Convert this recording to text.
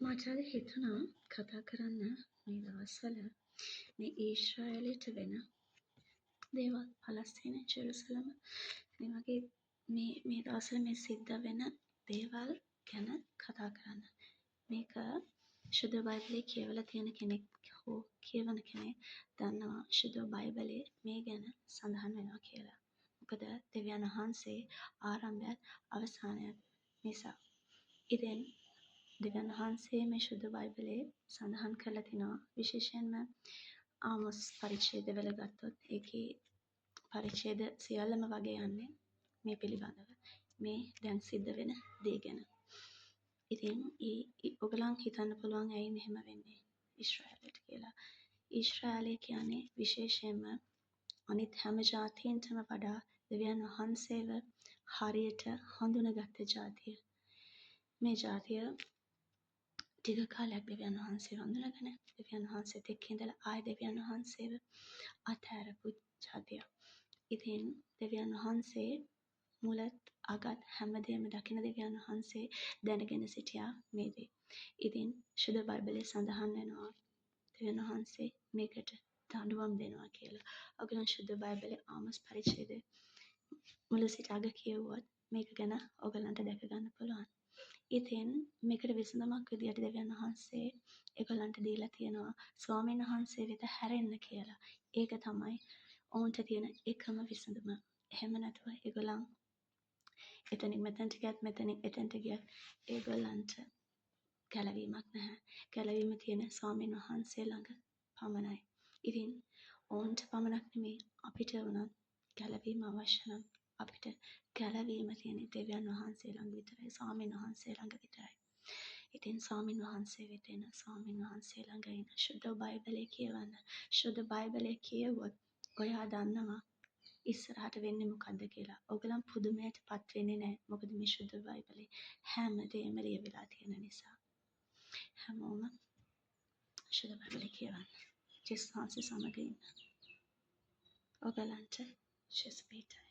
මට අද හිතුණා කතා කරන්න මේ දවස්වල මේ ඊශ්‍රායලයට වෙන දේවල් පලස්තීන ජෙරුසලම මේ වගේ මේ දවස්වල මේ සිද්ධ වෙන දේවල් ගැන කතා කරන්න. මේක ශුද්ධ බයිබලයේ කියවලා තියෙන කෙනෙක් හෝ කියවන කෙනෙක් දන්නවා ශුද්ධ බයිබලයේ මේ ගැන සඳහන් වෙනවා කියලා. මොකද දෙවියන් වහන්සේ ආරම්භයත් අවසානයත් නිසා. ඉතින් දෙවියන් වහන්සේ මේ ශුද්ධ බයිබලයේ සඳහන් කරලා තිනවා විශේෂයෙන්ම ආමොස් පරිච්ඡේදවල ගත්තොත් ඒකේ පරිච්ඡේද සියල්ලම වගේ යන්නේ මේ පිළිබඳව මේ දැන් සිද්ධ වෙන දේ ගැන. ඉතින් ඔයගලන් හිතන්න පුළුවන් ඇයි මෙහෙම වෙන්නේ ඊශ්‍රායලයට කියලා. ඊශ්‍රායලය කියන්නේ විශේෂයෙන්ම අනිත් හැම ජාතීන්ටම වඩා දෙවියන් වහන්සේව හරියට හඳුනගත්ත ජාතිය. මේ ජාතිය ටික කාලයක් දෙවියන් වහන්සේ වඳුනගෙන දෙවියන් වහන්සේත් එක්ක ඉඳලා ආය දෙවියන් වහන්සේව අතහැරපු ජාතියක්. ඉතින් දෙවියන් වහන්සේ මුලත් අගත් හැමදේම දකින දෙවියන් වහන්සේ දැනගෙන සිටියා මේ දේ. ඉතින් ශුද්ධ බයිබලයේ සඳහන් වෙනවා දෙවියන් වහන්සේ මේකට දඬුවම් දෙනවා කියලා. ඔයගොල්ලන් ශුද්ධ බයිබලයේ ආමොස් පරිච්ඡේදයේ මුල සිට අග කියවුවත් මේක ගැන ඔයගලන්ට දැක ගන්න පුළුවන්. ඉතින් මේකට විසඳුමක් විදියට දෙවියන් වහන්සේ ඒගොල්ලන්ට දීලා තියෙනවා ස්වාමීන් වහන්සේ වෙත හැරෙන්න කියලා. ඒක තමයි ඔවුන්ට තියෙන එකම විසඳුම. එහෙම නැතුව ඒගොල්ලන් එතනින් මෙතනට ගියත් මෙතනින් එතනට ගියත් ඒගොල්ලන්ට ගැලවීමක් නැහැ. ගැලවීම තියෙන ස්වාමීන් වහන්සේ ළඟ පමණයි. ඉතින් ඔවුන්ට පමණක් නෙමෙයි අපිට වුණත් ගැලවීම අවශ්‍ය නම් අපිට ගැලවීම තියෙන දෙවියන් වහන්සේ ළඟ විතරයි, ස්වාමීන් වහන්සේ ළඟ විතරයි. ඉතින් ස්වාමීන් වහන්සේ වෙත එන ස්වාමීන් වහන්සේ ළඟ ඉන්න ශුද්ධ බයිබලයේ කියවන්න. ශුද්ධ බයිබලයේ කියවුවොත් ඔයා දන්නවා ඉස්සරහට වෙන්නේ මොකද්ද කියලා. ඔයගලන් පුදුමයටපත් වෙන්නේ නැහැ. මොකද මේ ශුද්ධ බයිබලයේ හැම දෙයක්ම ලියවිලා තියෙන නිසා. හැමෝම ශුද්ධ බයිබලයේ කියවන්න. ජේසුස් වහන්සේ සමග ඉන්න. ඔයගලන්ට ජේසුස් පිටයි.